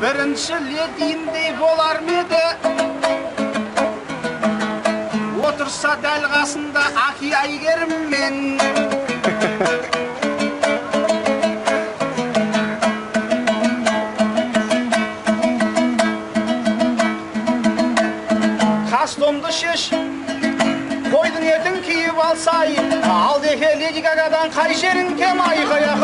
Birinci lediğindey bolar mıydı? Otursa dal qasında Aki Aygerim men. Kastomdu şiş, koydun etin kiyip alsay, al deke Lady Gaga'dan kay jerin kem ayıkaya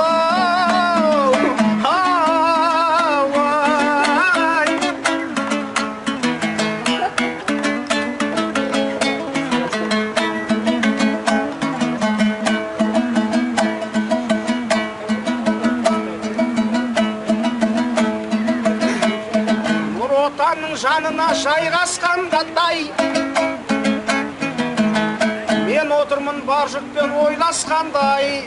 жанына шайғасқандай мен отырмын бар жұртпен ойласқандай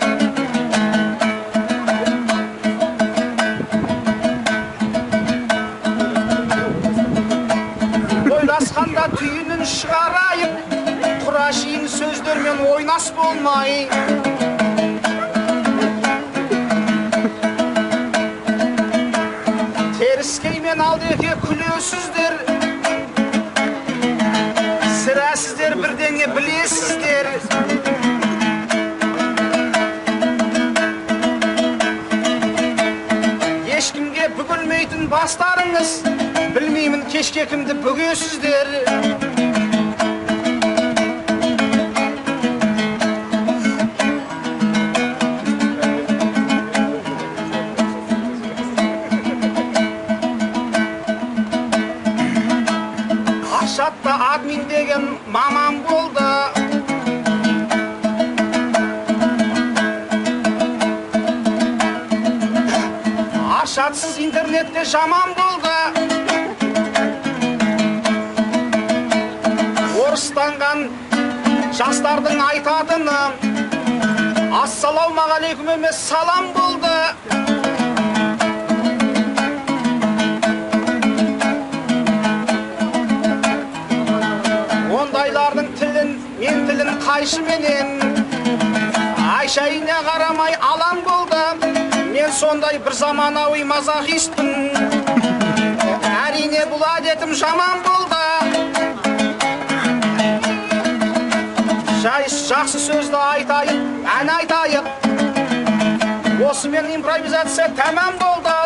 ойласқанда түйінін шығарайып құра шейін сөздермен ойнас болмай теріскеймен алдеке күлесіздер сірә сіздер бірдеңе білесіздер ешкімге бүгілмейтін бастарыңыз білмеймін кешке кімді бүгесіздер Ашатта админ деген мамам болды. Ашатсыз интернетте жаман болды. Орыстанған жастардың айтатыны ассалаумағалейкум емес салам болды. Ондайлардың тілін, мен тілін қайшыменен Айшайына қарамай алаң болды. Мен сондай бір заманауи мазахистпін. Әрине бұл әдетім жаман болды. Жақсы сөзді айтайық, ән айтайық. Осымен импровизация тәмам болды.